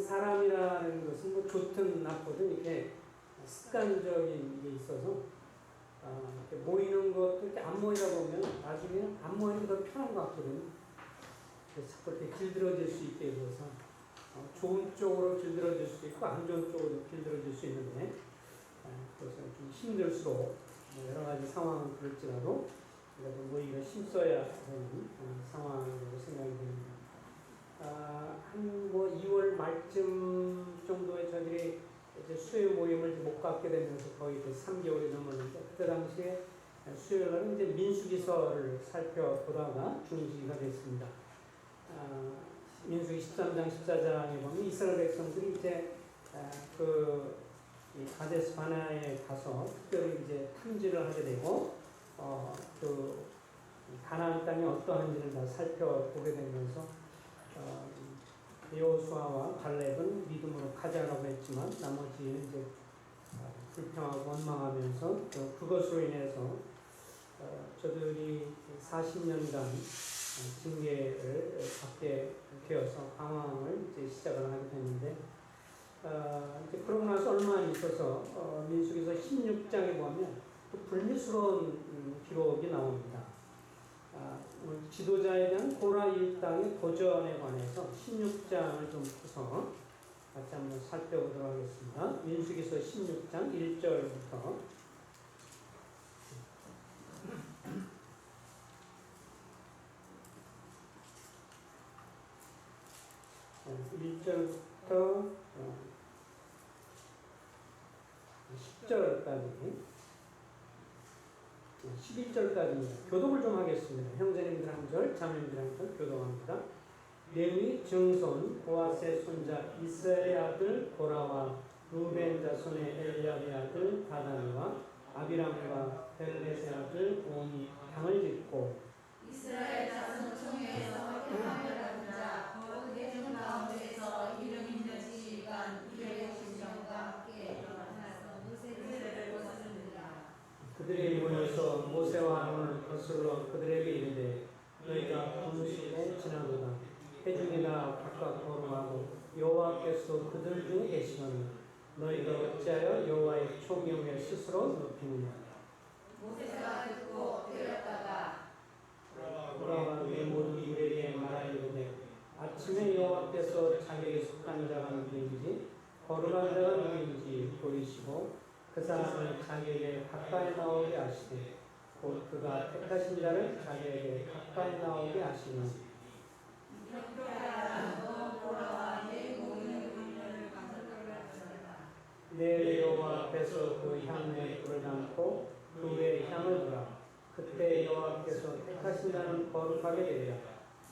사람이라는 것은 뭐 좋든 나쁘든 이렇게 습관적인 게 있어서 이렇게 모이는 것도 이렇게 안 모이다 보면 나중에는 안 모이는 게 더 편한 것 같거든요. 그래서 자꾸 이렇게 길들어질 수 있게 해서 좋은 쪽으로 길들어질 수 있고 안 좋은 쪽으로 길들어질 수 있는데 그래서 좀 힘들수록 여러 가지 상황은 그럴지라도 그래도 모이기가 힘써야 하는 상황이라고 생각이 됩니다. 한 2월 말쯤 정도에 저희들이 이제 수요 모임을 못 갖게 되면서 거의 3개월이 넘었는데 그때 당시에 수요일날은 이제 민수기서를 살펴보다가 중지가 됐습니다. 민수기 13장 14장에 보면 이스라엘 백성들이 이제 이 가데스 바네아에 가서 특별히 이제 탐지를 하게 되고 그 가나안 땅이 어떠한지를 다 살펴보게 되면서 여호수아와 갈렙은 믿음으로 가자라고 했지만 나머지는 이제 불평하고 원망하면서 그것으로 인해서 저들이 40년간 징계를 받게 되어서 방황을 이제 시작을 하게 됐는데 이제 그러고 나서 얼마 안 있어서 민수기서 16장에 보면 또 불미스러운 기록이 나옵니다. 지도자에 대한 고라 일당의 도전에 관해서 16장을 좀 풀어서 같이 한번 살펴보도록 하겠습니다. 민수기서 16장 1절부터 1절부터 10절까지 11절까지입니다. 교독을 좀 하겠습니다. 형제님들 한 절, 자매님들 한 절 교독합니다. 레위 증손 고아세 손자 이스라엘의 아들 고라와 루벤 자손의 엘리압의 아들 다단과 아비람과 벨렛의 아들 온이 당을 짓고 이스라엘 자손 총회에서 회당을 자 곧 회중 가운데에서 이름 있는 지휘관 250명과 함께 일어나서 모세를 거스르니라. 그들이 모여서 모세와 아론을 거슬러 그들에게 이르되 너희가 분수에 지나도다. 회중이나 각각 거룩하고 여호와께서 그들 중에 계시거니 너희가 어찌하여 여호와의 총명에 스스로 높이느냐. 모세가 듣고 엎드렸다가 돌아와 내 모든 무리에게 말하이르되 아침에 여호와께서 자기에게 속한 자가 누구인지 거룩한 자가 누구인지 보이시고 그 사람을 자기에게 가까이 나오게 하시되 곧 그가 택하신 자를 자기에게 가까이 나오게 하시니 이렇게 하라. 너 돌아와 내 모든 강렬을 감사하게 하시라. 내 여호와 앞에서 그 향유에 불을 담고 그 위에 향을 두라. 그때 여호와께서 택하신 자는 거룩하게 되리라.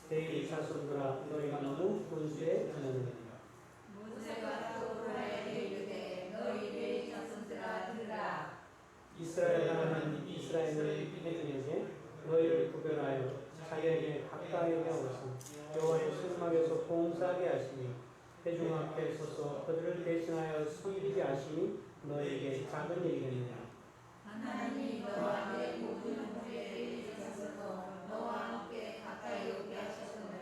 대의 자손들아 너희가 너무 분수에 드느니라. 모세가 또 고라에게 이르되 너희 대의 자손들아 들으라. 이스라엘 하나님 이스라엘의 회중에게 너희를 구별하여 자기에게 가까이 하옵소서. 여호와의 성막에서 봉사하게 하시니 회중 앞에 서서 그들을 대신하여 섬기게 하시니 너희에게 작은 일이겠느냐. 하나님이 너와 내 모든 무리에 계셔서 너와 함께 가까이 오게 하셨으므로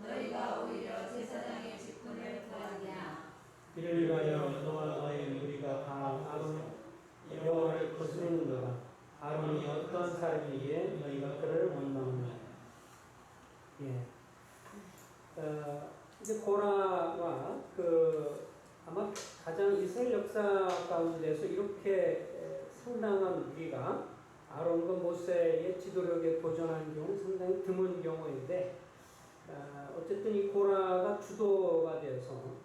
너희가 오히려 제사장의 직분을 구하냐. 이를 위하여 너와 너의 무리가 다 아론 여호와를 거스르는도다. 아론이 어떤 사람이기에 너희가 그를 원망하느냐. 이제 고라와 아마 가장 이스라엘 역사 가운데서 이렇게 상당한 무리가 아론과 모세의 지도력에 도전하는 경우는 상당히 드문 경우인데 어쨌든 이 고라가 주도가 되어서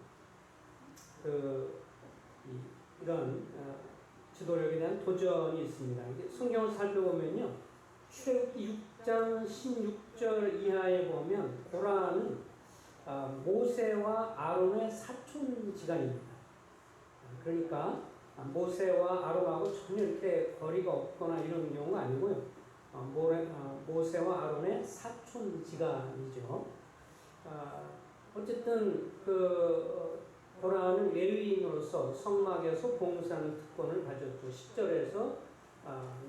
이런 지도력에 대한 도전이 있습니다. 성경을 살펴보면요. 출애굽기 6장 16절 이하에 보면 고라는 모세와 아론의 사촌지간입니다. 그러니까 모세와 아론하고 전혀 이렇게 거리가 없거나 이런 경우가 아니고요. 모세와 아론의 사촌지간이죠. 어쨌든 고라는 레위인으로서 성막에서 봉사하는 특권을 가졌고 10절에서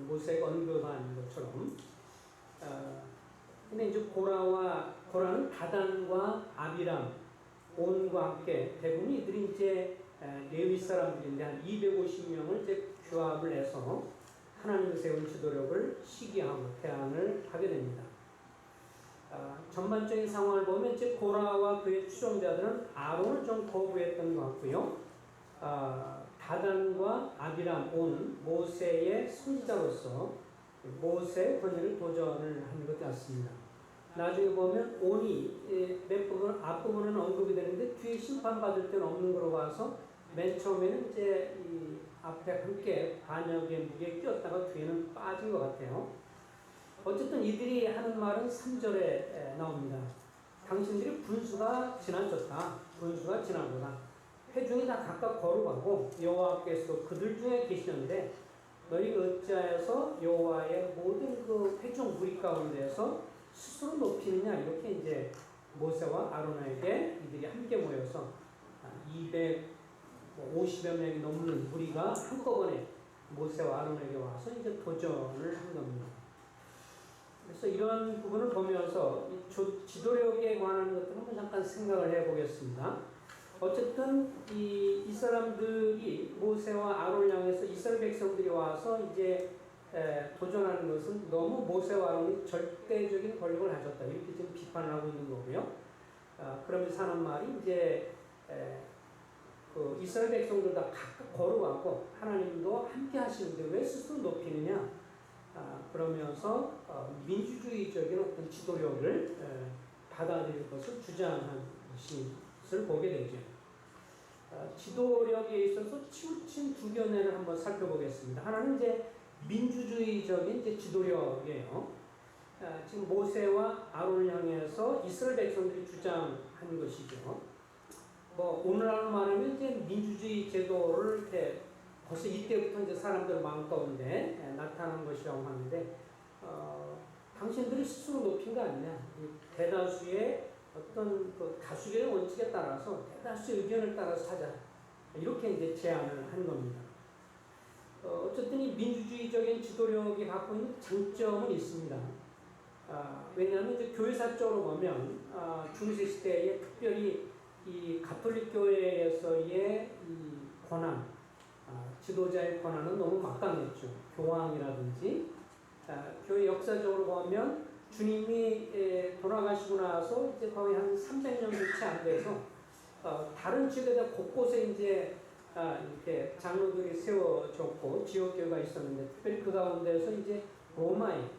모세가 언급한 것처럼 근데 이제 고라는 다단과 아비람 온과 함께 대부분 이들이 이제 레위 사람들인데 한 250명을 이제 규합을 해서 하나님이 세운 지도력을 시기하고 태양을 하게 됩니다. 전반적인 상황을 보면 이제 고라와 그의 추종자들은 아론을 좀 거부했던 것 같고요. 다단과 아비람, 온, 모세의 선지자로서 모세의 권위를 도전을 한 것 같습니다. 나중에 보면 온이 몇 부분 앞부분은 언급이 되는데 뒤에 심판받을 때는 없는 거로 봐서 맨 처음에는 이제 이 앞에 함께 반역의 무게에 끼었다가 뒤에는 빠진 것 같아요. 어쨌든 이들이 하는 말은 3절에 나옵니다. 당신들이 분수가 지나쳤다. 분수가 지나보다. 회중이 다 각각 거룩하고 여호와께서 그들 중에 계시는데 너희가 어찌하여서 여호와의 모든 그 회중 무리 가운데서 스스로 높이느냐, 이렇게 이제 모세와 아론에게 이들이 함께 모여서 250여 명이 넘는 무리가 한꺼번에 모세와 아론에게 와서 이제 도전을 한 겁니다. 그래서 이런 부분을 보면서 지도력에 관한 것들을 한번 잠깐 생각을 해보겠습니다. 어쨌든 이 사람들이 모세와 아론을 향해서 이스라엘 백성들이 와서 이제 도전하는 것은 너무 모세와 아론이 절대적인 권력을 가졌다, 이렇게 지금 비판을 하고 있는 거고요. 그러면서 하는 말이 이제 그 이스라엘 백성들 다 각각 거룩하고 하나님도 함께 하시는데 왜 스스로 높이느냐, 그러면서 민주주의적인 어떤 지도력을 받아들일 것을 주장한 것을 보게 되죠. 지도력에 있어서 치우친 두 견해를 한번 살펴보겠습니다. 하나는 이제 민주주의적인 이제 지도력이에요. 지금 모세와 아론을 향해서 이스라엘 백성들이 주장한 것이죠. 뭐 오늘날로 말하면 이제 민주주의 제도를 이렇게 벌써 이때부터 이제 사람들 마음 가운데 나타난 것이라고 하는데, 당신들이 스스로 높인 거 아니냐. 대다수의 어떤 그 다수의 원칙에 따라서 대다수의 의견을 따라서 하자, 이렇게 이제 제안을 한 겁니다. 어쨌든 이 민주주의적인 지도력이 갖고 있는 장점은 있습니다. 왜냐하면 이제 교회사적으로 보면 중세 시대에 특별히 이 가톨릭 교회에서의 이 권한, 지도자의 권한은 너무 막강했죠. 교황이라든지. 교회 역사적으로 보면 주님이 돌아가시고 나서 이제 거의 한 300년 채 안 돼서 다른 지역에다 곳곳에 이제 이렇게 장로들이 세워졌고 지역교회가 있었는데, 특별히 그 가운데서 이제 로마의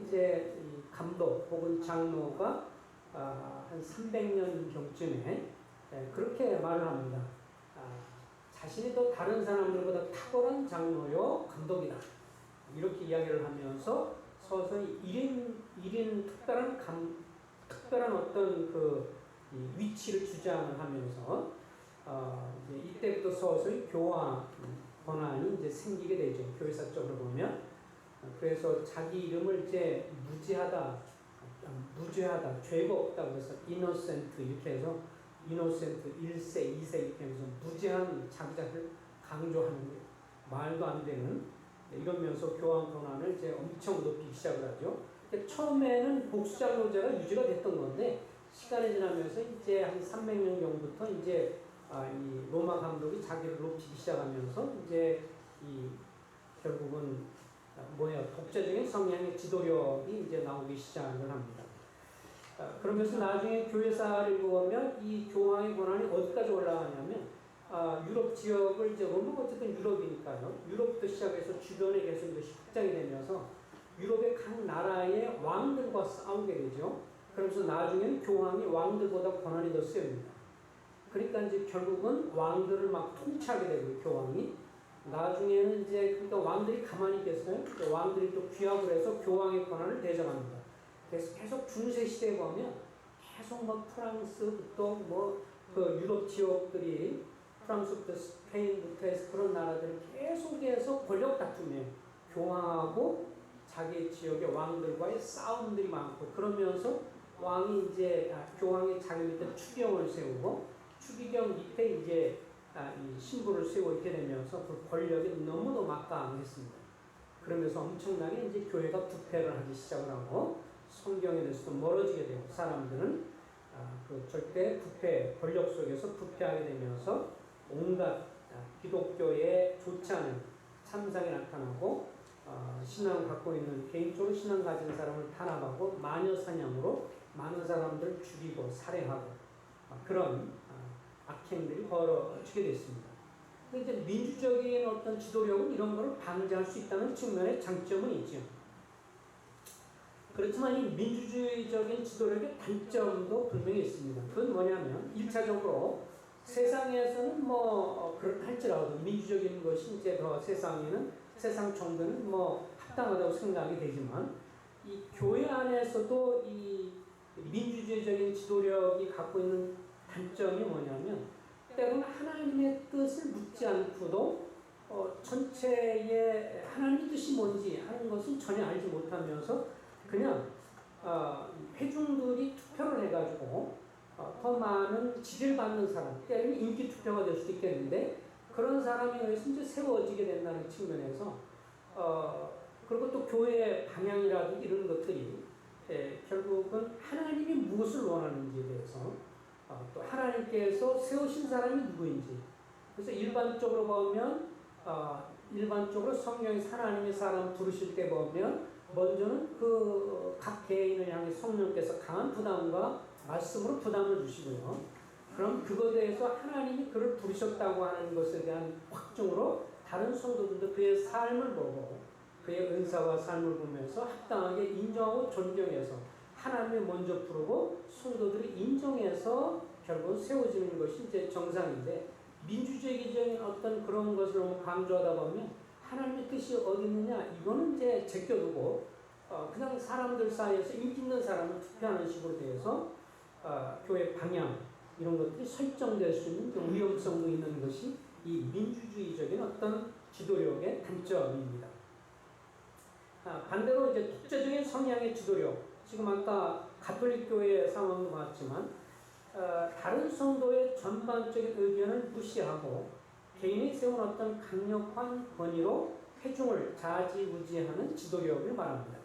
이제 이 감독 혹은 장로가 한 300년 경쯤에 그렇게 말을 합니다. 자신이 더 다른 사람들보다 탁월한 장로요 감독이다, 이렇게 이야기를 하면서 서서히 1인 특별한 어떤 그 위치를 주장을 하면서 이제 이때부터 서서히 교황 권한이 이제 생기게 되죠. 교회사적으로 보면. 그래서 자기 이름을 이제 무죄하다, 죄가 없다고 해서 이노센트, 이렇게 해서 이노센트 1세, 2세 이렇게 하면서 무죄한 자기를 강조하는 거예요. 말도 안 되는, 이러면서 교황 권한을 이제 엄청 높이기 시작을 하죠. 처음에는 복수장로제가 유지가 됐던 건데, 시간이 지나면서 이제 한 300년 경부터 이제 이 로마 감독이 자기를 높이기 시작하면서 이제 이 결국은 독자적인 성향의 지도력이 이제 나오기 시작을 합니다. 그러면서 나중에 교회사를 보면 이 교황의 권한이 어디까지 올라가냐면 유럽 지역을 이제 보면 어쨌든 유럽이니까요. 유럽부터 시작해서 주변에 계속 이것이 확장이 되면서 유럽의 각 나라의 왕들과 싸우게 되죠. 그러면서 나중에는 교황이 왕들보다 권한이 더 세웁니다. 그러니까 이제 결국은 왕들을 막 통치하게 되고, 교황이 나중에는 이제 그러니까 왕들이 가만히 있겠어요? 왕들이 또 귀합을 해서 교황의 권한을 대적합니다. 그래서 계속 중세 시대에 보면 계속 막 프랑스부터 그 유럽 지역들이 프랑스부터 스페인부터 해서 그런 나라들이 계속해서 권력 다툼이에요. 교황하고 자기 지역의 왕들과의 싸움들이 많고, 그러면서 왕이 이제 교황이 자기 밑에 추경을 세우고 추기경 밑에 이제 이 신부를 세우고 이렇게 되면서 그 권력이 너무도 막강했습니다. 그러면서 엄청나게 이제 교회가 부패를 하기 시작을 하고 성경에 대해서도 멀어지게 되고, 사람들은 그 절대 부패, 권력 속에서 부패하게 되면서 온갖 기독교에 좋지 않은 참상이 나타나고 신앙을 갖고 있는 개인적으로 신앙 가진 사람을 탄압하고 마녀 사냥으로 많은 사람들을 죽이고 살해하고 그런 악행들이 벌어지게 됐습니다. 근데 이제 민주적인 어떤 지도력은 이런 걸 방지할 수 있다는 측면의 장점은 있죠. 그렇지만 이 민주주의적인 지도력의 단점도 분명히 있습니다. 그건 뭐냐면 1차적으로 세상에서는 그렇다 할지라도 민주적인 것이 이제 더 세상 정도는 합당하다고 생각이 되지만 이 교회 안에서도 이 민주주의적인 지도력이 갖고 있는 단점이 뭐냐면 때로는 하나님의 뜻을 묻지 않고도 전체의 하나님의 뜻이 뭔지 하는 것은 전혀 알지 못하면서 그냥 회중들이 투표를 해가지고 더 많은 지지를 받는 사람, 때로는 인기 투표가 될 수도 있겠는데 그런 사람에 의해서 이제 세워지게 된다는 측면에서 그리고 또 교회의 방향이라든지 이런 것들이 결국은 하나님이 무엇을 원하는지에 대해서 또 하나님께서 세우신 사람이 누구인지 그래서 일반적으로 보면 일반적으로 성령에서 하나님의 사람 부르실 때 보면 먼저는 그 각 개인을 향해 성령께서 강한 부담과 말씀으로 부담을 주시고요. 그럼 그것에 대해서 하나님이 그를 부르셨다고 하는 것에 대한 확증으로 다른 성도들도 그의 삶을 보고 그의 은사와 삶을 보면서 합당하게 인정하고 존경해서 하나님이 먼저 부르고 성도들이 인정해서 결국 세워지는 것이 이제 정상인데 민주주의적인 어떤 그런 것을 너무 강조하다 보면 하나님의 뜻이 어디 있느냐 이거는 이제 제껴두고 그냥 사람들 사이에서 인기 있는 사람을 투표하는 식으로 돼서 교회 방향 이런 것들이 설정될 수 있는 위험성도 있는 것이 이 민주주의적인 어떤 지도력의 단점입니다. 반대로 이제 독재적인 성향의 지도력 지금 아까 가톨릭 교회의 상황도 봤지만 다른 성도의 전반적인 의견을 무시하고 개인이 세운 어떤 강력한 권위로 회중을 좌지우지하는 지도력을 말합니다.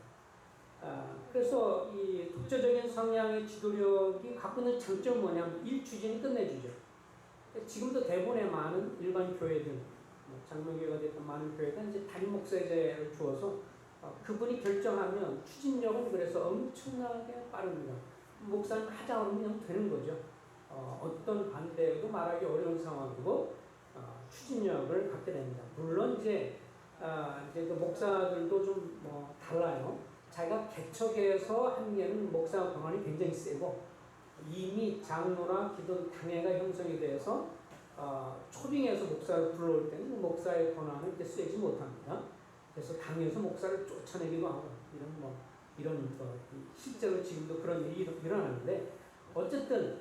그래서 이 독재적인 성향의 지도력이 갖고 있는 장점은 뭐냐면 일추진이 끝내주죠. 지금도 대부분의 많은 일반 교회들, 장로교회가 됐던 많은 교회가 이제 담임 목사제를 주어서 그분이 결정하면 추진력은 그래서 엄청나게 빠릅니다. 목사님 하자 그러면 그냥 되는 거죠. 어떤 반대도 말하기 어려운 상황이고 추진력을 갖게 됩니다. 물론 이제 그 목사들도 좀 달라요. 자기가 개척해서 한 게는 목사 권한이 굉장히 세고 이미 장로나 기존 당회가 형성이 돼서 초빙해서 목사를 불러올 때는 목사의 권한을 이렇게 쓰지 못합니다. 그래서 당에서 목사를 쫓아내기도 하고 이런 실제로 지금도 그런 일이 일어나는데 어쨌든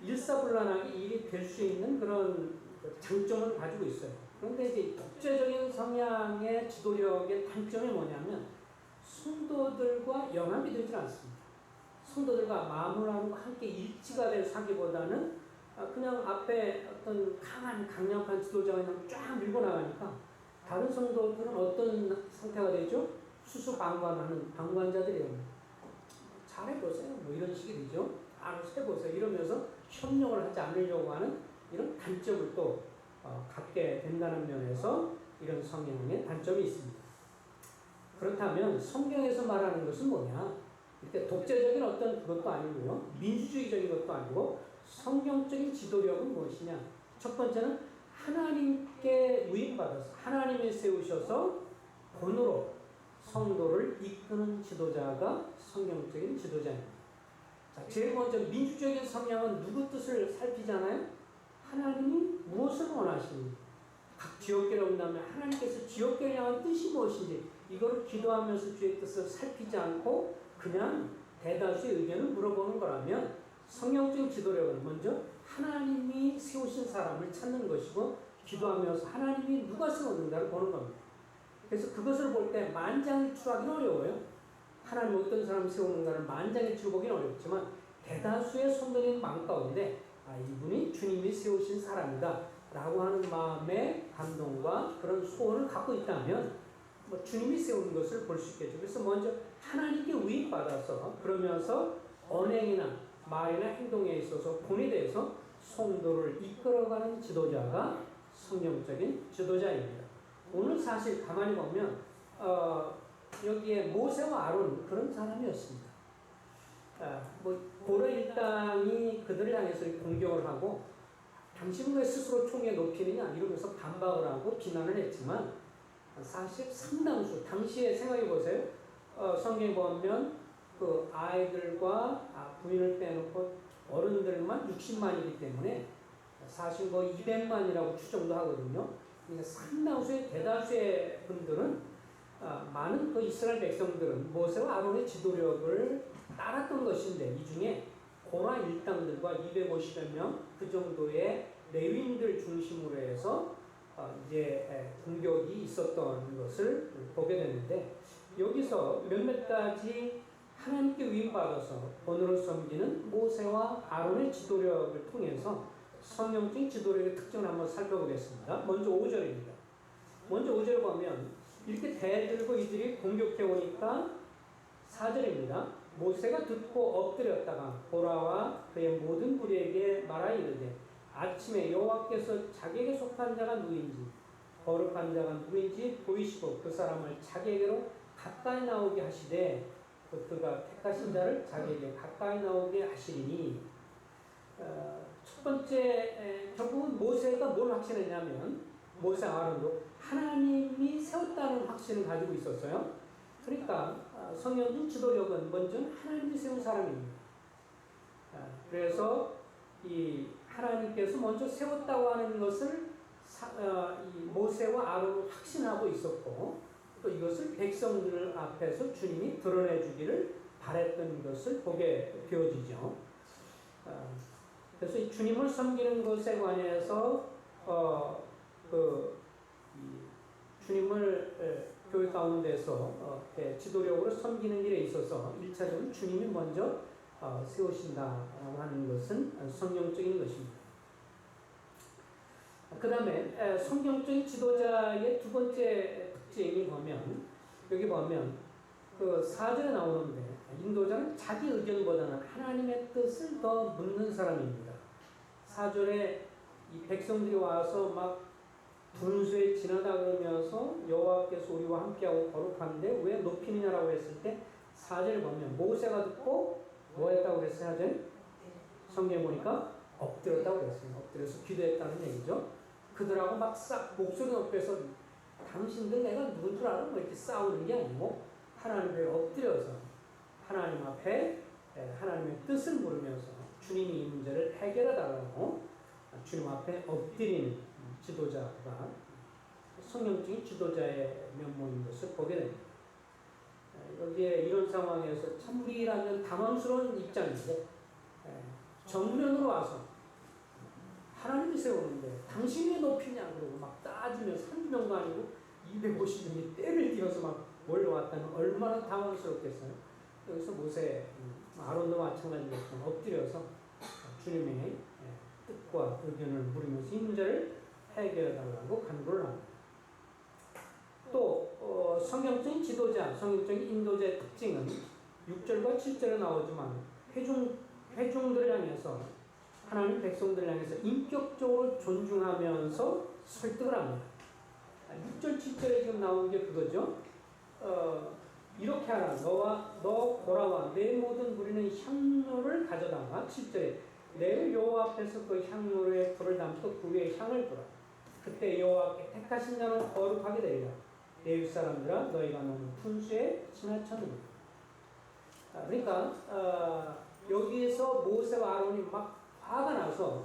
일사불란하게 일이 될 수 있는 그런 장점을 가지고 있어요. 그런데 이제 독재적인 성향의 지도력의 단점이 뭐냐면 성도들과 연합이 되지 않습니다. 성도들과 마음을 함께 일치가 될 사기보다는 그냥 앞에 어떤 강력한 지도자가 있는 쫙 밀고 나가니까 다른 성도들은 어떤 상태가 되죠? 수수방관하는 방관자들이에요. 잘해보세요. 이런 식이 되죠. 알아서 해보세요. 이러면서 협력을 하지 않으려고 하는 이런 단점을 또 갖게 된다는 면에서 이런 성향의 단점이 있습니다. 그렇다면 성경에서 말하는 것은 뭐냐? 이렇게 독재적인 어떤 그것도 아니고요. 민주주의적인 것도 아니고 성경적인 지도력은 무엇이냐? 첫 번째는 하나님께 위임받아서 하나님이 세우셔서 본으로 성도를 이끄는 지도자가 성경적인 지도자입니다. 자, 제일 먼저 민주적인 성향은 누구 뜻을 살피잖아요? 하나님이 무엇을 원하시는지 각 지역계로 온다면 하나님께서 지역계를 향한 뜻이 무엇인지 이거를 기도하면서 주의 뜻을 살피지 않고 그냥 대다수의 의견을 물어보는 거라면 성경적인 지도력은 먼저 하나님이 세우신 사람을 찾는 것이고 기도하면서 하나님이 누가 세웠는가를 보는 겁니다. 그래서 그것을 볼 때 만장일치하기는 어려워요. 하나님 어떤 사람을 세우는가를 만장일치로 보기는 어렵지만 대다수의 성도님 마음 가운데 이분이 주님이 세우신 사람이다 라고 하는 마음의 감동과 그런 소원을 갖고 있다면 뭐 주님이 세운 것을 볼 수 있겠죠. 그래서 먼저 하나님께 위임받아서 그러면서 언행이나 말이나 행동에 있어서 본에 대해서 성도를 이끌어가는 지도자가 성경적인 지도자입니다. 오늘 사실 가만히 보면 여기에 모세와 아론 그런 사람이었습니다. 고려 일당이 그들을 향해서 공격을 하고 당신은 왜 스스로 총에 높이느냐 이러면서 반박을 하고 비난을 했지만 사실 상당수 당시에 생각해 보세요. 성경에 보면 그 아이들과 부인을 빼놓고 어른들만 60만이기 때문에 사실 거의 200만이라고 추정도 하거든요. 그러니까 상당수의 대다수의 분들은 많은 그 이스라엘 백성들은 모세와 아론의 지도력을 따랐던 것인데 이 중에 고라 일당들과 250여 명 그 정도의 레위인들 중심으로 해서 이제 공격이 있었던 것을 보게 되는데 여기서 몇몇 가지 하나님께 위임받아서 본으로 섬기는 모세와 아론의 지도력을 통해서 성경적인 지도력의 특징을 한번 살펴보겠습니다. 먼저 5절입니다. 먼저 5절을 보면 이렇게 대들고 이들이 공격해 오니까 4절입니다. 모세가 듣고 엎드렸다가 고라와 그의 모든 무리에게 말하이르되 아침에 여호와께서 자기에게 속한 자가 누구인지 거룩한 자가 누구인지 보이시고 그 사람을 자기에게로 가까이 나오게 하시되 그가 택하신 자를 자기에게 가까이 나오게 하시리니 첫 번째 결국은 모세가 뭘 확신했냐면 모세 아론도 하나님이 세웠다는 확신을 가지고 있었어요. 그러니까 성경적 지도력은 먼저 하나님이 세운 사람입니다. 그래서 이 하나님께서 먼저 세웠다고 하는 것을 이 모세와 아론은 확신하고 있었고 또 이것을 백성들 앞에서 주님이 드러내 주기를 바랬던 것을 보게 되어지죠. 그래서 이 주님을 섬기는 것에 관해서 주님을 교회 가운데서 지도력으로 섬기는 일에 있어서 1차적으로 주님이 먼저 세우신다라고 하는 것은 성경적인 것입니다. 그 다음에 성경적인 지도자의 두 번째 특징이 보면 여기 보면 그 4절에 나오는데 인도자는 자기 의견보다는 하나님의 뜻을 더 묻는 사람입니다. 4절에 이 백성들이 와서 막 분수에 지나다 그러면서 여호와께서 우리와 함께하고 거룩한데 왜 높이느냐라고 했을 때 4절에 보면 모세가 듣고 뭐 했다고 그랬어요? 4절? 성경에 보니까 엎드렸다고 그랬어요. 엎드려서 기도했다는 얘기죠. 그들하고 막 싹 목소리 높여서 당신들 내가 누군 줄 알아? 뭐 이렇게 싸우는 게 아니고 하나님께 엎드려서 하나님 앞에 하나님의 뜻을 물으면서 주님이 이 문제를 해결해 달라고 주님 앞에 엎드리는 지도자가 성경적인 지도자의 면모인 것을 보게 됩니다. 여기에 이런 상황에서 참 우리라면 당황스러운 입장인데 정면으로 와서 하나님이 세우는데 당신이 높이냐 그러고 막 따지면 30명도 아니고 250명이 때를 띄어서 막 몰려왔다면 얼마나 당황스럽겠어요. 여기서 모세, 아론도 마찬가지겠지만 엎드려서 주님의 뜻과 의견을 물으면서 이 문제를 해결해달라고 간구를 합니다. 또 성경적인 지도자, 성경적인 인도자의 특징은 6절과 7절에 나오지만 회중들을 향해서 하나님 백성들을 향해서 인격적으로 존중하면서 설득을 합니다. 6절, 7절에 지금 나온 게 그거죠. 이렇게 하라. 너 고라와 내 모든 무리는 향로를 가져다가 7절에 내 여호와 앞에서 그 향로에 불을 담고 그 위에 향을 두라. 그때 여호와께 택하신 자는 거룩하게 되리라. 내 윗사람들아 너희가 너는 분수에 지나쳤느니라. 그러니까 여기에서 모세와 아론이 막 화가 나서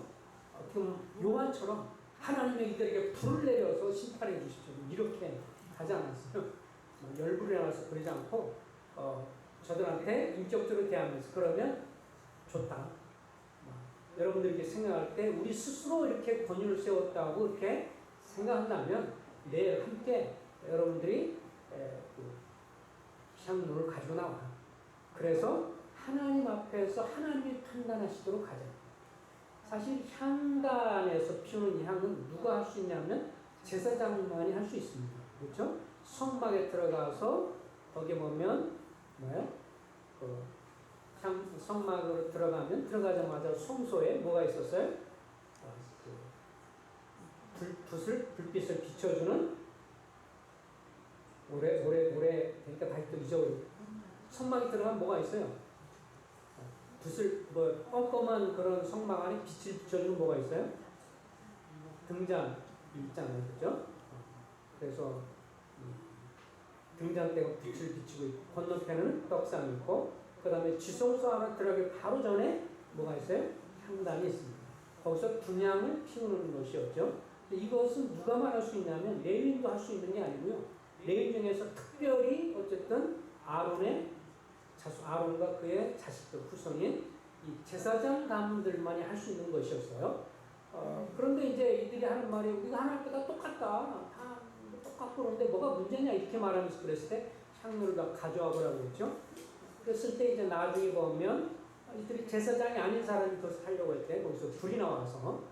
어떻게 보면 요한처럼 하나님의 이들에게 불을 내려서 심판해 주십시오. 이렇게 하지 않았어요. 열불이 나서 그러지 않고 저들한테 인격적으로 대하면서 그러면 좋다. 여러분들이 이렇게 생각할 때 우리 스스로 이렇게 권위를 세웠다고 이렇게 생각한다면 내일 함께 여러분들이 향로를 가지고 나와. 그래서 하나님 앞에서 하나님이 판단하시도록 하자. 사실 향단에서 피우는 이 향은 누가 할 수 있냐면 제사장만이 할 수 있습니다. 그렇죠? 성막에 들어가서 거기 보면 뭐예요? 성막으로 들어가자마자 성소에 뭐가 있었어요? 불빛을 비춰주는 오래 그러니까 다시 또 잊어버리고 성막에 들어가면 뭐가 있어요? 껌껌한 그런 성막 안에 빛을 비춰주는 뭐가 있어요? 등잔 있잖아요, 그죠? 그래서 등잔대가 빛을 비추고 있고 건너편에는 떡상이 있고 그 다음에 지성소 안에 들어가기 바로 전에 뭐가 있어요? 향단이 있습니다. 거기서 분향을 피우는 것이었죠. 이것은 누가 말할 수 있냐면 레위인도 할 수 있는 게 아니고요. 레위인 중에서 특별히 어쨌든 아론과 그의 자식들 후손인 이 제사장 가문들만이 할 수 있는 것이었어요. 그런데 이제 이들이 하는 말이 우리가 하나님보다 똑같다. 다 똑같고 그런데 뭐가 문제냐 이렇게 말하면서 그랬을 때 향로를 다 가져와 보라고 그랬죠. 그랬을 때 이제 나중에 보면 이들이 제사장이 아닌 사람이 그것을 하려고 할 때 거기서 불이 나와서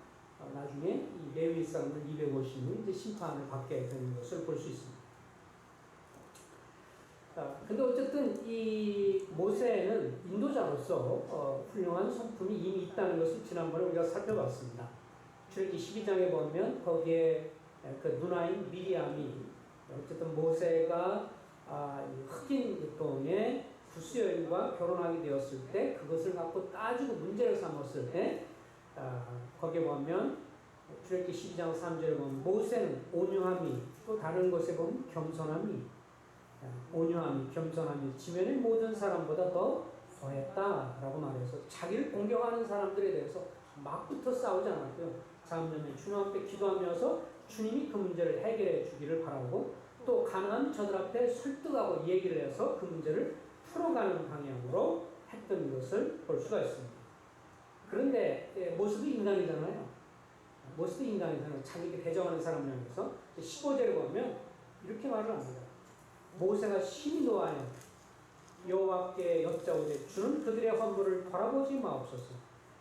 나중에 이 레위 사람들 250명이 이제 심판을 받게 되는 것을 볼 수 있습니다. 근데 어쨌든 이 모세는 인도자로서 훌륭한 성품이 이미 있다는 것을 지난번에 우리가 살펴봤습니다. 출애굽기 12장에 보면 거기에 그 누나인 미리암이 어쨌든 모세가 흑인 동의 구스 여인과 결혼하게 되었을 때 그것을 갖고 따지고 문제를 삼았을 때 거기에 보면 출애굽기 12장 3절에 보면 모세는 온유함이 또 다른 곳에 보면 겸손함이 지면의 모든 사람보다 더했다라고 말해서 자기를 공경하는 사람들에 대해서 막부터 싸우지 않았고요. 자음년에 주님 앞에 기도하면서 주님이 그 문제를 해결해 주기를 바라고 또 가난한 저들 앞에 설득하고 얘기를 해서 그 문제를 풀어가는 방향으로 했던 것을 볼 수가 있습니다. 그런데 모세도 인간이잖아요. 자기에게 대적하는 사람을 향해서 15절에 보면 이렇게 말을 합니다. 모세가 심히 노하여 여호와께 여짜오되 주는 그들의 헌물을 바라보지 마옵소서.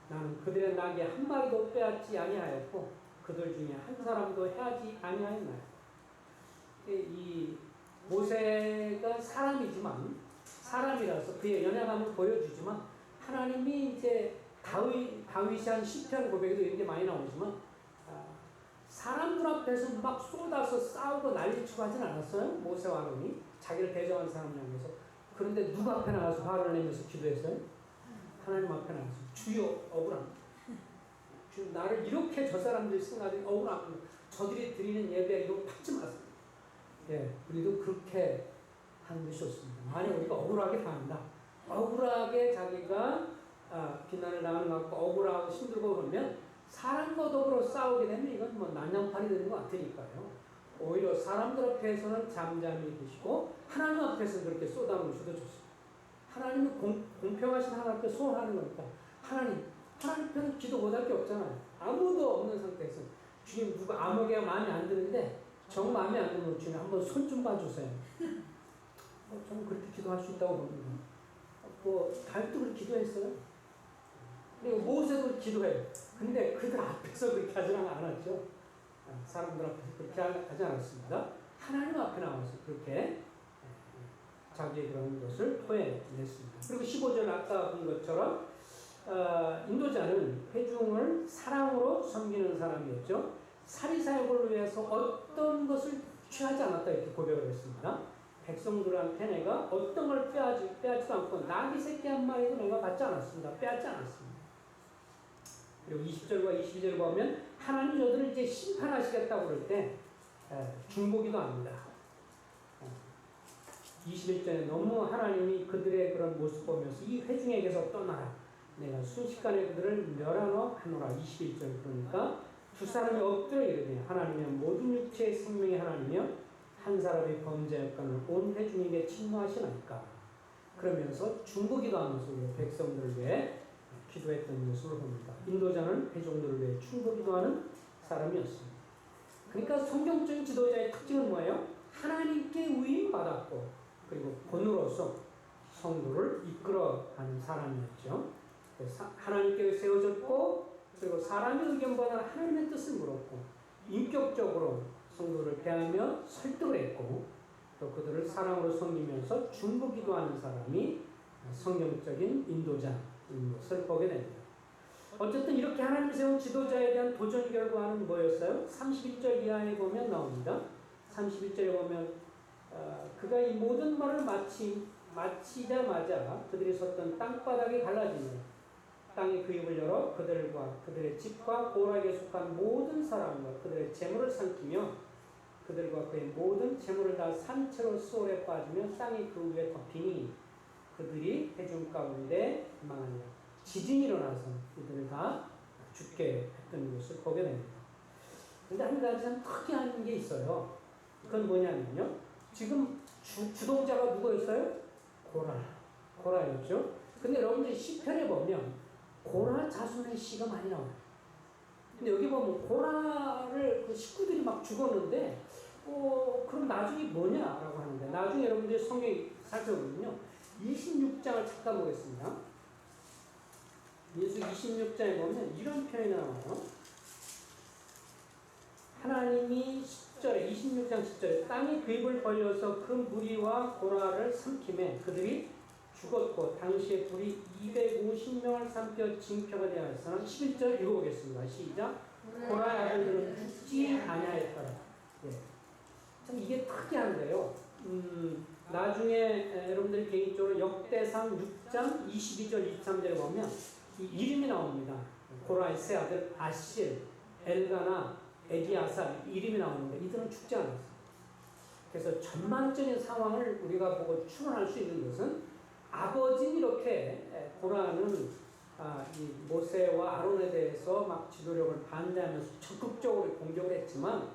나는 그들의 낙에 한 마리도 빼앗지 아니하였고 그들 중에 한 사람도 해하지 아니하였나요. 이 모세가 사람이라서 그의 연약함을 보여주지만 하나님이 이제 다윗이 한 시편 고백에도 이런 게 많이 나오지만 사람들 앞에서 막 쏟아서 싸우고 난리치고 하진 않았어요. 모세와 아론이 자기를 대적한 사람을 향해서. 그런데 누구 앞에 나가서 화를 내면서 기도했어요? 하나님 앞에 나가서 주여 억울합니다. 주여 나를 이렇게 저 사람들이 생각하더니 억울합니다. 저들이 드리는 예배 이거 받지 마세요. 예, 우리도 그렇게 하는 것이 좋습니다. 만약 우리가 억울하게 당한다. 억울하게 자기가 비난을 당하는 것 같고 억울하고 힘들고 그러면 사람과 더불어 싸우게 되면 이건 뭐 난장판이 되는 것 같으니까요. 오히려 사람들 앞에서는 잠잠히 계시고 하나님 앞에서 그렇게 쏟아놓으셔도 좋습니다. 하나님은 공평하신 하나님 앞에 소원하는 거니까 하나님 편은 기도 못할 게 없잖아요. 아무도 없는 상태에서 주님 누가 아무개가 마음에 안 드는데 정 마음에 안 드는 주님 한번 손 좀 봐주세요. 저는 그렇게 기도할 수 있다고 봅니다. 다윗도 그렇게 기도했어요. 그리고 모세도 기도해요. 근데 그들 앞에서 그렇게 하지 않았죠. 사람들 앞에서 그렇게 하지 않았습니다. 하나님 앞에 나와서 그렇게 자기의 그런 것을 토해냈습니다. 그리고 15절 아까 본 것처럼 인도자는 회중을 사랑으로 섬기는 사람이었죠. 사리사욕을 위해서 어떤 것을 취하지 않았다 이렇게 고백을 했습니다. 백성들한테 내가 어떤 걸 빼앗지도 않고 나귀 새끼 한 마리도 내가 받지 않았습니다. 빼앗지 않았습니다. 그리고 20절과 22절 보면 하나님 저들을 이제 심판하시겠다고 그럴 때 중보기도 합니다. 21절에 너무 하나님이 그들의 그런 모습 보면서 이 회중에게서 떠나라. 내가 순식간에 그들을 멸하노라. 21절 그러니까 두 사람이 엎드려 이르되 하나님의 모든 육체의 생명의 하나님이여 한 사람의 범죄였건을 온 회중에게 침노하시나이까. 그러면서 중보기도 하면서 백성들을 위해 기도했던 것으로 봅니다. 인도자는 회중들을 위해 중보기도하는 사람이었습니다. 그러니까 성경적인 지도자의 특징은 뭐예요? 하나님께 위임받았고 그리고 본으로서 성도를 이끌어가는 사람이었죠. 하나님께 세워졌고 그리고 사람의 의견보다 하나님의 뜻을 물었고 인격적으로 성도를 대하며 설득을 했고 또 그들을 사랑으로 섬기면서 중보기도하는 사람이 성경적인 인도자인 것을 보게 됩니다. 어쨌든 이렇게 하나님 세운 지도자에 대한 도전 결과는 뭐였어요? 31절 이하에 보면 나옵니다. 31절에 보면 그가 이 모든 말을 마치자마자 그들이 섰던 땅바닥이 갈라지며 땅이 그 입을 열어 그들과 그들의 집과 고락에 속한 모든 사람과 그들의 재물을 삼키며 그들과 그의 모든 재물을 다 산채로 수월에 빠지며 땅이 그 위에 덮이니 그들이 해중 가운데 망하니라. 지진이 일어나서 이들을 다 죽게 했던 것을 보게 됩니다. 그런데 한 가지 참 특이한 게 있어요. 그건 뭐냐면요. 지금 주동자가 누구였어요? 고라였죠. 근데 여러분들이 시편에 보면 고라 자손의 시가 많이 나와요. 근데 여기 보면 고라를 그 식구들이 막 죽었는데 그럼 나중에 뭐냐라고 하는데 나중에 여러분들이 성경 살펴보면요. 26장을 잠깐 보겠습니다. 민수기 26장에 보면 이런 표현이 나와요. 하나님이 10절에 26장 10절에 땅이 그 입을 벌려서 그 무리와 고라를 삼키매 그들이 죽었고 당시에 불이 250명을 삼켜 징표가 되었으나 11절 읽어보겠습니다. 시작. 고라의 아들들은 죽지 아니하였더라. 예. 참 이게 특이한데요. 나중에 여러분들이 개인적으로 역대상 6장 22절 23절에 보면 이 이름이 나옵니다. 고라의 세 아들 아실, 엘가나, 에디아사 이름이 나오는데 이들은 죽지 않았어요. 그래서 전반적인 상황을 우리가 보고 추론할 수 있는 것은 아버지는 이렇게 고라는 이 모세와 아론에 대해서 막 지도력을 반대하면서 적극적으로 공격을 했지만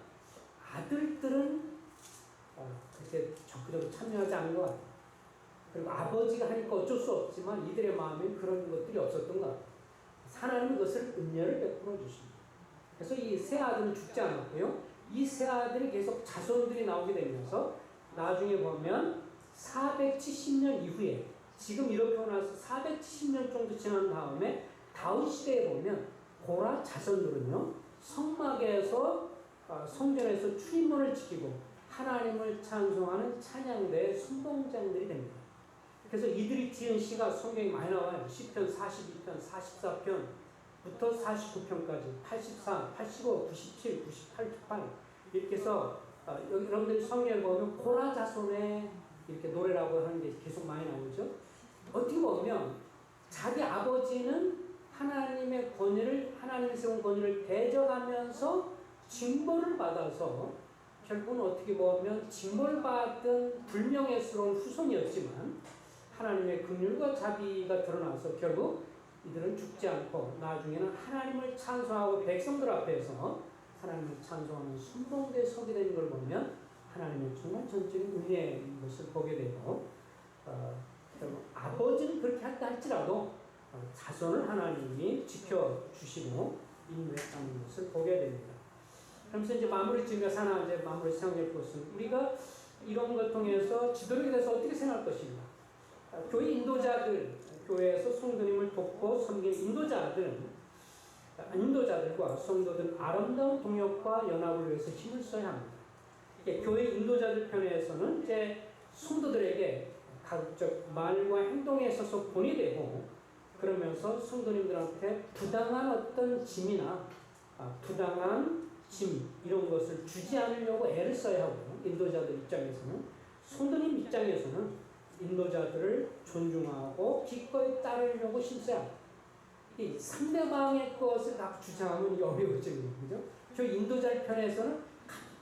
아들들은 그렇게 적극적으로 참여하지 않은 것 같아요. 그리고 아버지가 하니까 어쩔 수 없지만 이들의 마음에 그런 것들이 없었던 것 같아요. 하나님은 그것을 은혜를 베풀어 주십니다. 그래서 이 세 아들은 죽지 않았고요. 이 세 아들이 계속 자손들이 나오게 되면서 나중에 보면 470년 이후에 지금 이렇게 나서 470년 정도 지난 다음에 다윗 시대에 보면 고라 자손들은요. 성막에서 성전에서 출입문을 지키고 하나님을 찬송하는 찬양대의 순봉장들이 됩니다. 그래서 이들이 지은 시가 성경에 많이 나와요. 시편 42편, 44편부터 49편까지 84, 85, 97, 98, 98 이렇게 해서 여러분들이 성경에 보면 고라 자손의 이렇게 노래라고 하는 게 계속 많이 나오죠. 어떻게 보면 자기 아버지는 하나님의 권위를 하나님이 세운 권위를 대적하면서 징벌을 받아서 결국은 어떻게 보면 징벌 받은 불명예스러운 후손이었지만 하나님의 긍휼과 자비가 드러나서 결국 이들은 죽지 않고 나중에는 하나님을 찬송하고 백성들 앞에서 하나님을 찬송하는 순봉대에 서게 되는 걸 보면 하나님의 정말 전적인 은혜인 것을 보게 되고 아버지는 그렇게 했다 할지라도 자손을 하나님이 지켜주시고 인도했다는 것을 보게 됩니다. 그러면서 이제 마무리 지으면서 하나 이제 마무리 생각해 것은 우리가 이런 걸 통해서 지도력에 대해서 어떻게 생각할 것인가. 교회 인도자들, 교회에서 성도님을 돕고 섬기는 인도자들과 성도들 아름다운 동역과 연합을 위해서 힘을 써야 합니다. 교회 인도자들 편에서는 이제 성도들에게 가급적 말과 행동에 있어서 본이 되고 그러면서 성도님들한테 부당한 어떤 짐이나 부당한 짐 이런 것을 주지 않으려고 애를 써야 하고 인도자들 입장에서는 성도님 입장에서는 인도자들을 존중하고 기꺼이 따르려고 힘써야 합니다. 이 상대방의 것을 다 주장하면 어려워지는 거죠. 저 인도자 편에서는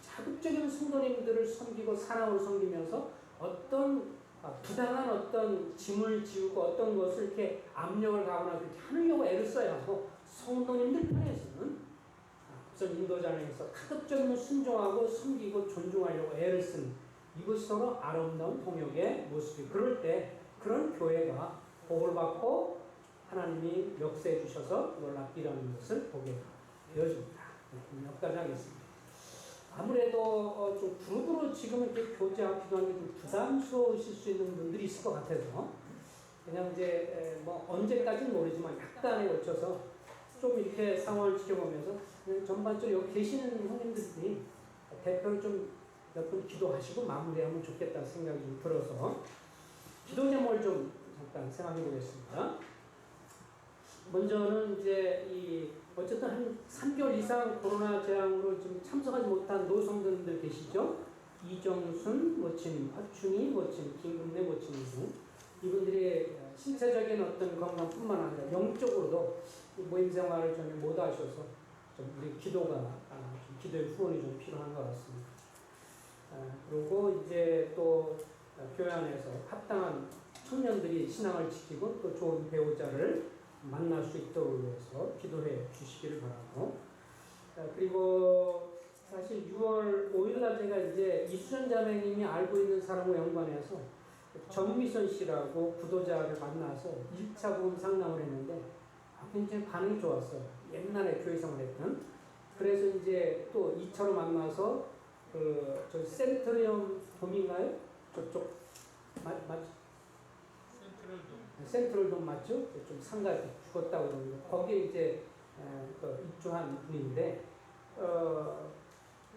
자극적인 성도님들을 섬기고 사랑으로 섬기면서 어떤 부당한 어떤 짐을 지우고 어떤 것을 이렇게 압력을 가거나 그렇게 하려고 애를 써야 하고 성도님들 편에서는 우선 인도자에서 가급적이면 순종하고 섬기고 존중하려고 애를 쓰는 이것이 서로 아름다운 동역의 모습이 그럴 때 그런 교회가 복을 받고 하나님이 역사해 주셔서 놀랍기라는 것을 보게 되어집니다. 여기까지 하겠습니다. 아무래도 좀 그룹으로 지금 이렇게 교제하기도 하는 게 좀 부담스러우실 수 있는 분들이 있을 것 같아서 그냥 이제 뭐 언제까지는 모르지만 약간에 걸쳐서 좀 이렇게 상황을 지켜보면서 그냥 전반적으로 여기 계시는 형님들이 대표를 좀 몇 분 기도하시고 마무리하면 좋겠다 생각이 좀 들어서 기도 제목을 좀 잠깐 생각해 보겠습니다. 먼저는 이제 어쨌든 한 3개월 이상 코로나 재앙으로 지금 참석하지 못한 노성들들 계시죠? 이정순 모친, 화춘희 모친, 김금래 모친 등 이분들이 신체적인 어떤 건강뿐만 아니라 영적으로도 모임 생활을 전혀 못 하셔서 좀 우리 기도가 좀 기도의 후원이 좀 필요한 것 같습니다. 그리고 이제 또 교회 안에서 합당한 청년들이 신앙을 지키고 또 좋은 배우자를 만날 수 있도록 위해서 기도해 주시기를 바라고, 그리고 사실 6월 5일날 제가 이제 이수연 자매님이 알고 있는 사람과 연관해서 정미선 씨라고 구도자를 만나서 1차 부분 상담을 했는데 굉장히 반응이 좋았어요. 옛날에 교회 생활했던. 그래서 이제 또 2차로 만나서 저 센트리엄 돔인가요? 저쪽 센트럴돔 맞죠? 좀 상가 죽었다고 그러는데 거기에 이제 입주한 분인데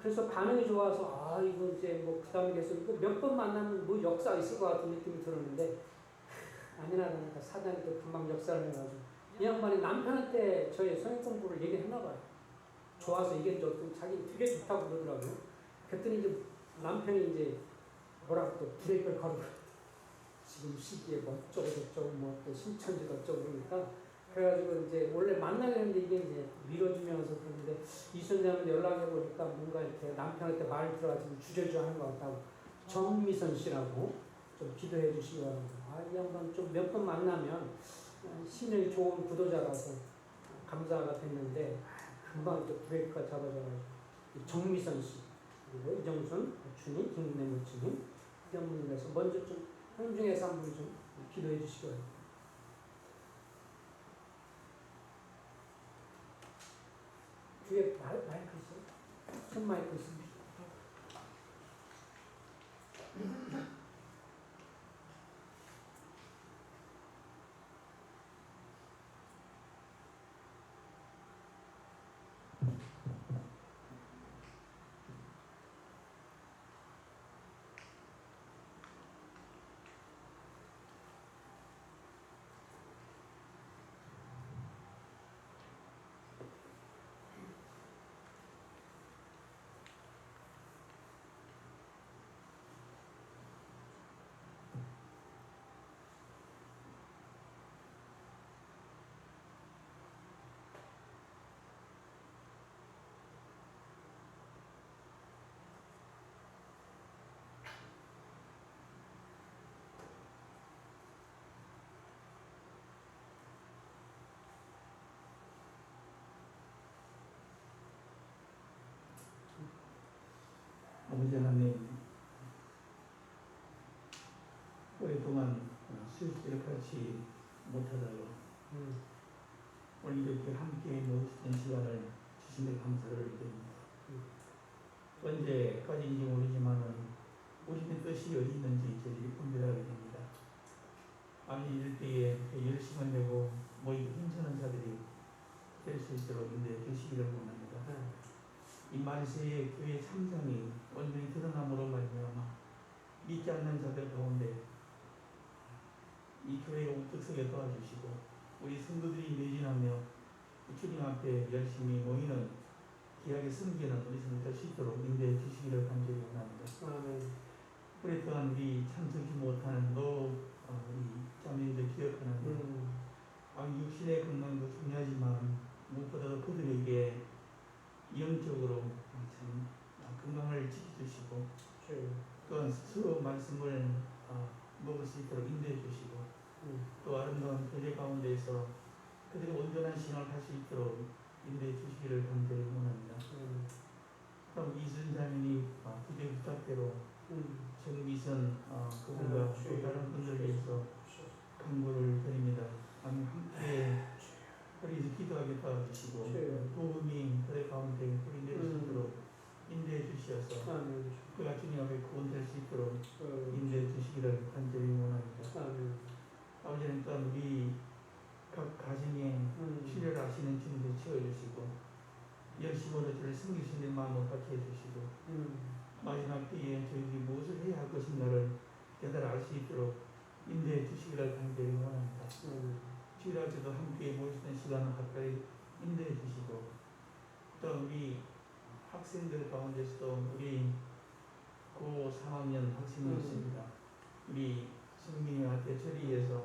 그래서 반응이 좋아서 이거 이제 뭐 그다음에 계속 몇 번 만나면 뭐 역사가 있을 것 같은 느낌이 들었는데 아니나 다를까 사단이 또 금방 역사를 해가지고 이 양반이 남편한테 저의 성인 공부를 얘기했나 봐요. 좋아서 얘기했죠. 자기 되게 좋다고 그러더라고요. 그랬더니 이제 남편이 이제 뭐라고 또 브레이크를 걸고 지금 시기에 뭐 어쩌고 저쩌고 뭐 또 신천지도 어쩌고 그러니까 그래가지고 이제 원래 만나려 했는데 이게 이제 미뤄지면서 그런데 이순자한테 연락해 보니까 뭔가 이렇게 남편한테 말 들어가지고 주저주저하는 것 같다고 정미선 씨라고 좀 기도해 주시기 바랍니다. 이 양반 좀 몇 번 만나면 신령이 좋은 구도자라서 감사가 됐는데 금방 또 브레이크가 잡아져가지고 정미선 씨 그리고 이정순, 준이, 김근혜 모친이 이런 분들에서 먼저 좀 홍중에서 한 분 좀 기도해 주시기 바랍니다. 뒤에 마이크 있어요? 손 마이크 있습니다. 아버지 하나님, 오랫동안 수요일을 같이 못하다가 오늘 이렇게 함께 모시는 시간을 주신 데 감사를 드립니다. 언제까지인지 모르지만은 우리의 뜻이 어디 있는지 저희들이 분별하게 됩니다. 아니 이럴 때에 열심을 내고 모이기 힘쓰는 자들이 될 수 있도록 인도해 주시기를 원합니다. 이 만세의 교회 참상이 온전히 드러남으로 말미암아 믿지 않는 자들 가운데 이 교회가 우뚝서게 도와주시고 우리 성도들이 매진하며 주님 앞에 열심히 모이는 귀하게 섬기는 우리 성도 될 수 있도록 인도해 주시기를 간절히 원합니다. 오랫동안 우리 참석지 못하는 우리 자매님들 기억하는 육신의 건강도 중요하지만 무엇보다도 그들에게 영적으로 참 건강을 지켜주시고 또한 서로 말씀을 먹을 수 있도록 인도해 주시고 또 아름다운 교제 가운데서 그들이 온전한 신앙을 할 수 있도록 인도해 주시기를 간절히 원합니다. 그럼 이순 자매님 기대 부탁대로 정미선 그분과 또 다른 분들 위해서 간구를 드립니다. 함께 우리 기도하게 도와주시고 도움이 그들 가운데 우리 내릴 수 있도록 인도해 주시어서 그가 주님 앞에 구원될 수 있도록 인도해 주시기를 간절히 원합니다. 아버지는 또한 우리 각 가정에 필요를 아시는 주님을 채워주시고 열심으로 저를 섬기시는 마음을 갖게 해주시고 마지막 때에 저희들이 무엇을 해야 할 것인가를 깨달아 알 수 있도록 인도해 주시기를 간절히 원합니다. 주일학교도 함께 모였던 시간을 가까이 인도해 주시고 또 우리 학생들 가운데서도 우리 고 3학년 학생이 있습니다. 우리 성민이한테 처리해서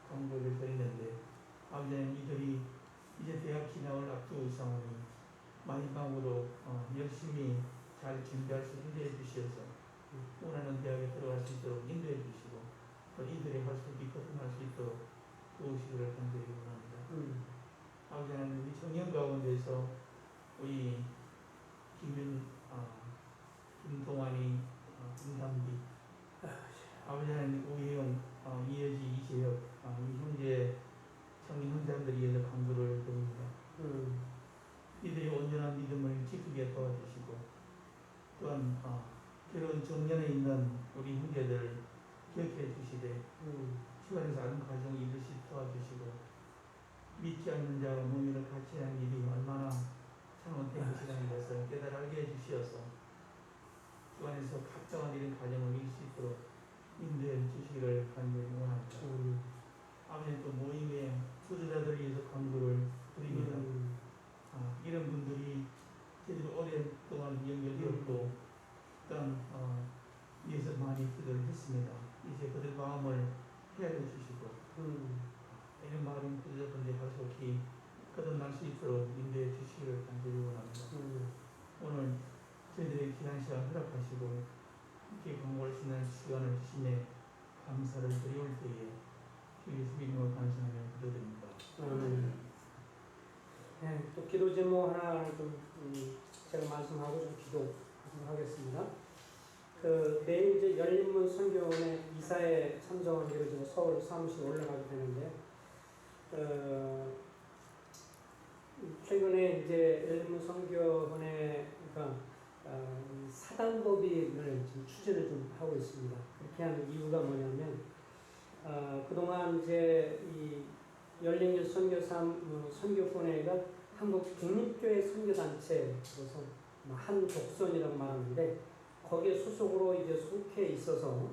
강조를 드리는데 아버지는 이들이 이제 대학 진학을 앞두고 있사오니 마지막으로 열심히 잘 준비할 수 있게 인도해 주셔서 원하는 대학에 들어갈 수 있도록 인도해 주시고 또 이들의 활동이 거듭날 수 있도록 도우시기를 간절히 원합니다. 아버지는 우리 청년 가운데서 우리 김동환이 김담비 아버지는 우혜영 이혜지 이재혁 이 형제 청년 형제들이 위해서 강조를 드립니다. 이들이 온전한 믿음을 지키게 도와주시고 또한 결혼 정년에 있는 우리 형제들 기억해 주시되 시간에서 아름 가정이 이룰 수 있도록 도와주시고 믿지 않는 자와 몸이를 같이 하는 일이 얼마나 잘못된 것이라는 것을 깨달아 알게 해주시어서 시간에서 각정한 이런 가정을 이룰 수 있도록 인도해 주시기를 간절히 원합니다. 아버지 또 모임에 투자자들을 위해서 강구를 드립니다. 이런 분들이 제대로 오랫동안 연결되었고 또한 위해서 많이 기도를 했습니다. 이제 그들 마음을 헤아려 주시고 이런 마음 투자자분들이 하소기 거듭날 수 있도록 인도해 주시기를 간절히 원합니다. 오늘 저희들의 귀한 시간 허락하시고 이렇게 공부할 수 있는 시간을 주시네 감사를 드리올 때에 주 예수 이름으로 감사하며 기도드립니다. 네, 또 기도 제목 하나 좀 제가 말씀하고 좀 기도하겠습니다. 내일 이제 열린문 선교원의 이사회 참석하기로 제가 서울 사무실 올라가게 되는데 최근에 이제 열린문 선교원의 그러니까 사단법인을 지금 추진을 좀 하고 있습니다. 그렇게 하는 이유가 뭐냐면 그동안 이제 이 열린길 선교본회가 한국 국립교회 선교단체로서 한독선이라고 말하는데 거기에 소속으로 이제 속해 있어서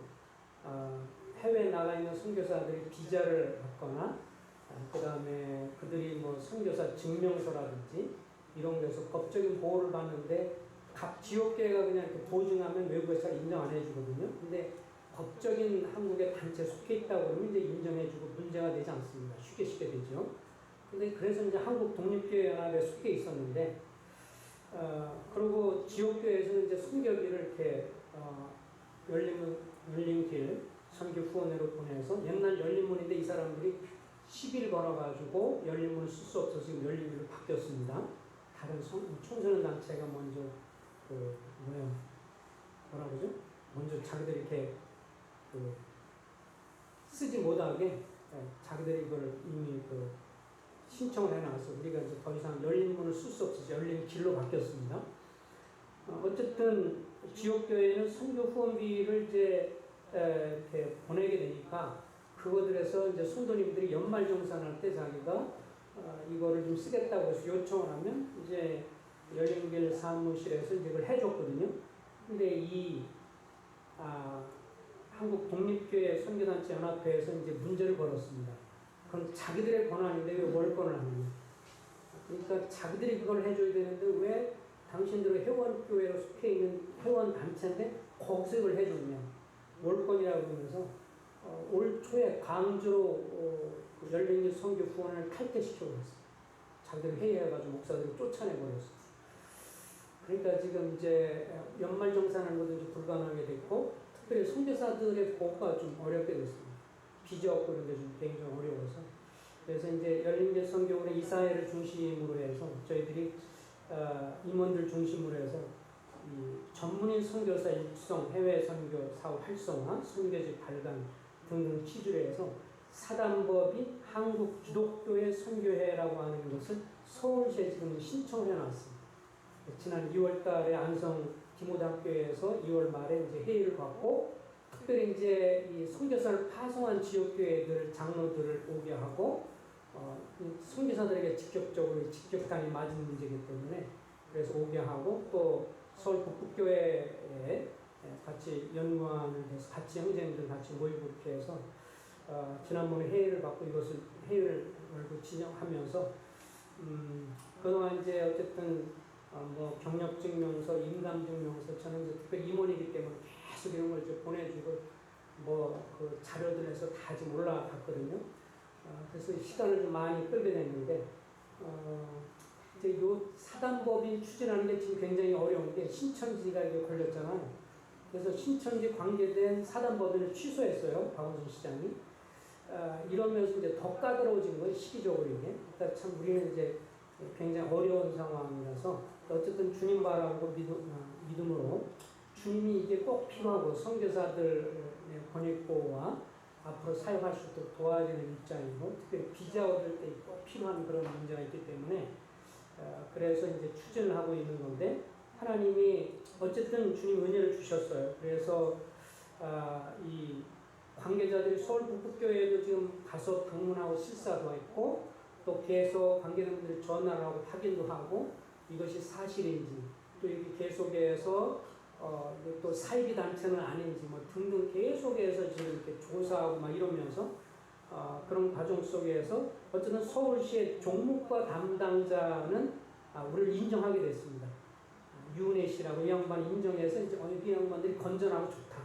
해외에 나가 있는 선교사들이 비자를 받거나 그 다음에 그들이 뭐 선교사 증명서라든지 이런 데서 법적인 보호를 받는데 각 지역교회가 그냥 이렇게 보증하면 외국에서 잘 인정 안 해주거든요. 근데 법적인 한국의 단체에 속해 있다고 그러면 이제 인정해주고 문제가 되지 않습니다. 쉽게 되죠. 근데 그래서 이제 한국 독립교회연합에 속해 있었는데, 그리고 지역교회에서는 이제 선교기를 이렇게, 열린길 선교 후원회로 보내서 옛날 열린문인데 이 사람들이 10일 벌어가지고 열린문을 쓸 수 없어서 지금 열린길로 바뀌었습니다. 다른 청소년 단체가 먼저, 뭐라 그러죠? 먼저 자기들이 이렇게 쓰지 못하게 자기들이 이걸 이미 신청을 해놔서 우리가 이제 더 이상 열린문을 쓸 수 없어서 열린 길로 바뀌었습니다. 어쨌든 지역교회는 선교 후원비를 이제 이렇게 보내게 되니까 그것들에서 이제 성도님들이 연말정산할 때 자기가 이거를 좀 쓰겠다고 해서 요청을 하면 이제 열린길 사무실에서 이제 이걸 해줬거든요. 근데 이 한국 독립교회 선교단체 연합회에서 이제 문제를 걸었습니다. 그럼 자기들의 권한인데 왜 월권을 하느냐. 그러니까 자기들이 그걸 해줘야 되는데 왜 당신들의 회원교회로 속해 있는 회원단체인데 거기서 이걸 해줬냐. 월권이라고 그러면서 올 초에 강제로 열린길 선교 후원을 탈퇴시켜버렸어요. 자기들 회의해가지고 목사들이 쫓아내버렸어요. 그러니까 지금 이제 연말정산하는 것도 이제 불가능하게 됐고 특별히 선교사들의 보호가 좀 어렵게 됐습니다. 비자 없고 이런 데 좀 굉장히 어려워서. 그래서 이제 열린길 선교원의 이사회를 중심으로 해서 저희들이 임원들 중심으로 해서 이 전문인 선교사 육성, 해외 선교 사업 활성화, 선교지 발간 등등 취지로 해서 사단법인 한국 기독교회 선교회라고 하는 것을 서울시에 지금 신청을 해놨습니다. 지난 2월 달에 안성 디모대학교에서 2월 말에 이제 회의를 갖고 특별히 이제 이 선교사를 파송한 지역교회들 장로들을 오게 하고 선교사들에게 직접적으로 직격탄이 맞은 문제이기 때문에 그래서 오게 하고 또 서울 북부교회에 같이 연구하는 데서 같이 형제님들 같이 모이고 이렇게 해서 지난번에 회의를 받고 이것을 회의를 진행하면서 그동안 이제 어쨌든 뭐 경력증명서, 임감증명서 저는 이제 특별히 임원이기 때문에 계속 이런 걸 이제 보내주고 뭐 그 자료들에서 다 지금 올라갔거든요. 그래서 시간을 좀 많이 끌게 됐는데 이제 요 사단법인 추진하는 게 지금 굉장히 어려운 게 신천지가 이게 걸렸잖아요. 그래서 신천지 관계된 사단법인을 취소했어요. 박원순 시장이. 이러면서 이제 더 까다로워진 거예요. 시기적으로 이게. 그러니까 참 우리는 이제 굉장히 어려운 상황이라서 어쨌든 주님 바라고 믿음으로 주님이 이게 꼭 필요하고 선교사들의 권익보호와 앞으로 사용할 수 있도록 도와주는 입장이고 특별히 비자 얻을 때 꼭 필요한 그런 문제가 있기 때문에 그래서 이제 추진을 하고 있는 건데 하나님이 어쨌든 주님 은혜를 주셨어요. 그래서 이 관계자들이 서울 북부교회에도 지금 가서 방문하고 실사도 했고 또 계속 관계자들이 전화를 하고 확인도 하고 이것이 사실인지 또 이렇게 계속해서 또 사이비 단체는 아닌지 뭐 등등 계속해서 지금 이렇게 조사하고 막 이러면서 그런 과정 속에서 어쨌든 서울시의 종목과 담당자는 우리를 인정하게 됐습니다. 유은혜 씨라고 이 양반이 인정해서 이제 이 양반들이 건전하고 좋다.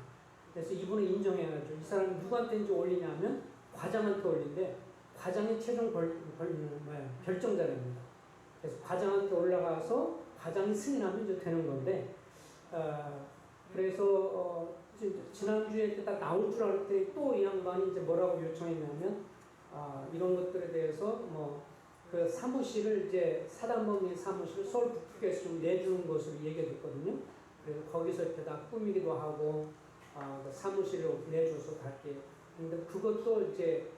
그래서 이분을 인정해가지고 이 사람이 누구한테 이제 올리냐면 과장한테 올린데 과장이 최종 결정자랍니다. 그래서 과장한테 올라가서 과장이 승인하면 이제 되는 건데 그래서 지난주에 딱 나올 줄 알았을 때 또 이 양반이 이제 뭐라고 요청했냐면 이런 것들에 대해서 뭐 그 사무실을 이제 사단법인 사무실을 서울 북부에서 좀 내주는 것으로 얘기됐거든요. 그래서 거기서 이렇게 다 꾸미기도 하고 그 사무실을 내줘서 갈게. 근데 그것도 이제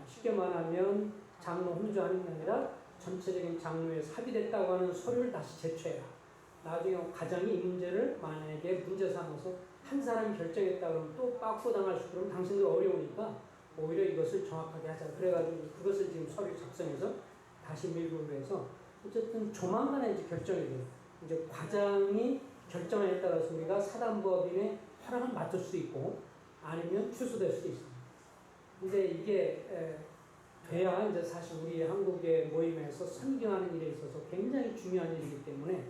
쉽게 말하면 장로 혼자 하는 게 아니라 전체적인 장로에 합의됐다고 하는 서류를 다시 제출해라. 나중에 과장이 이 문제를 만약에 문제 삼아서 한 사람이 결정했다 그러면 또 빠꾸 당할 수 있고 당신들 어려우니까 오히려 이것을 정확하게 하자. 그래가지고 그것을 지금 서류 작성해서 다시 밀고 해서 어쨌든 조만간에 이제 결정이 돼요. 이제 과장이 결정에 따라서 우리가 사단법인의 허락을 맡을 수 있고 아니면 취소될 수도 있습니다. 근데 이게 돼야 이제 사실 우리 한국의 모임에서 선교하는 일에 있어서 굉장히 중요한 일이기 때문에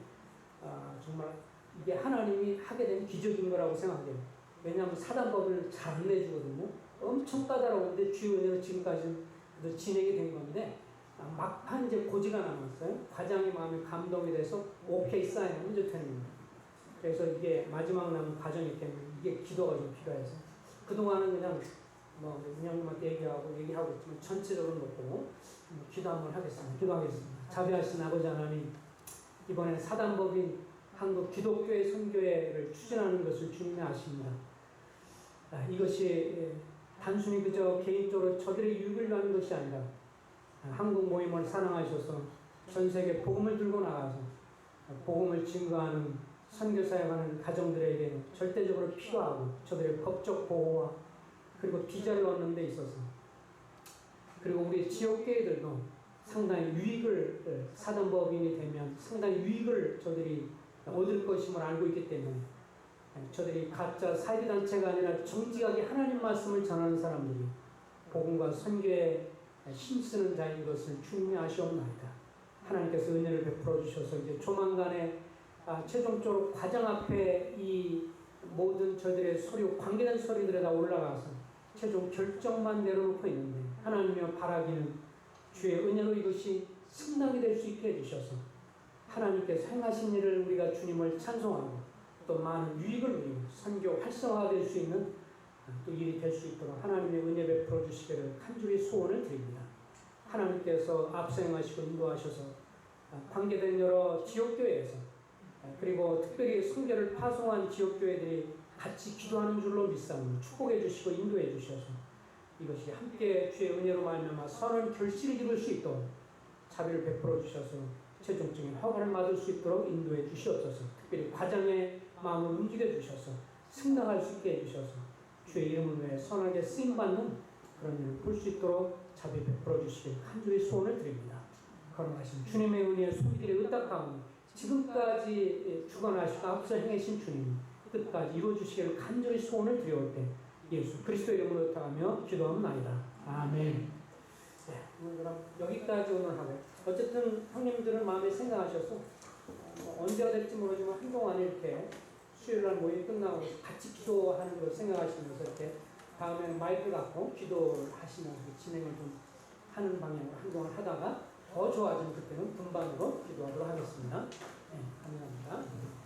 정말 이게 하나님이 하게 된 기적인 거라고 생각해요. 왜냐하면 사단법을 잘 안 내주거든요. 엄청 까다로운데 주의 은혜로 지금까지 진행이 된 건데 막판 이제 고지가 남았어요. 과장이 마음에 감동이 돼서 오케이 사인하면 이제 되는 거예요. 그래서 이게 마지막 남은 과정이기 때문에 이게 기도가 좀 필요해서 그동안은 그냥 뭐 운영님한테 얘기하고 있지만 전체적으로 놓고 기도 한번 하겠습니다. 기도하겠습니다. 자비하신 아버지 하나님, 이번에 사단법인 한국 기독교회 선교회를 추진하는 것을 주님이 아십니다. 이것이 단순히 그저 개인적으로 저들의 유익을 위한 것이 아니라 한국 모임을 사랑하셔서 전 세계 복음을 들고 나가서 복음을 증거하는 선교사역하는 가정들에게 절대적으로 필요하고 저들의 법적 보호와 그리고 비자를 얻는 데 있어서 그리고 우리 지역교회들도 상당히 유익을 사단법인이 되면 상당히 유익을 저들이 얻을 것임을 알고 있기 때문에 저들이 가짜 사이비단체가 아니라 정직하게 하나님 말씀을 전하는 사람들이 복음과 선교에 힘쓰는 자인 것을 주님이 아시옵나이다. 하나님께서 은혜를 베풀어 주셔서 이제 조만간에 최종적으로 과장 앞에 이 모든 저들의 서류, 관계된 서류들에 다 올라가서 최종 결정만 내려놓고 있는데 하나님이여 바라기는 주의 은혜로 이것이 승낙이 될 수 있게 해주셔서 하나님께서 행하신 일을 우리가 주님을 찬송하고 또 많은 유익을 누리고 선교 활성화될 수 있는 또 일이 될 수 있도록 하나님의 은혜 베풀어 주시기를 간절히 소원을 드립니다. 하나님께서 앞서행하시고 인도하셔서 관계된 여러 지역교회에서 그리고 특별히 선교를 파송한 지역교회들이 같이 기도하는 줄로 믿사오니 축복해 주시고 인도해 주셔서 이것이 함께 주의 은혜로 말미암아 선한 결실을 이룰 수 있도록 자비를 베풀어 주셔서 최종적인 허가를 받을 수 있도록 인도해 주시옵소서. 특별히 과장의 마음을 움직여 주셔서 승낙할 수 있게 해주셔서 주의 이름을 위해 선하게 쓰임받는 그런 일을 볼 수 있도록 자비 베풀어 주시길 간절히 소원을 드립니다. 거룩하신 주님의 은혜에 소비들의 의탁하오니 지금까지 주관하시고 앞서 행하신 주님 끝까지 이루어주시기를 간절히 소원을 드려올 때 예수 그리스도 이름으로 타하며 기도하옵나이다. 아멘. 네, 오늘 그럼 여기까지 오늘 하고 어쨌든 형님들은 마음에 생각하셔서 언제가 될지 모르지만 한동안 이렇게 수요일날 모임 끝나고 같이 기도하는 걸 생각하시면서 이렇게 다음에는 마이크 갖고 기도를 하시면서 진행을 좀 하는 방향으로 한동안 하다가 더 좋아지면 그때는 분반으로 기도하도록 하겠습니다. 네, 감사합니다.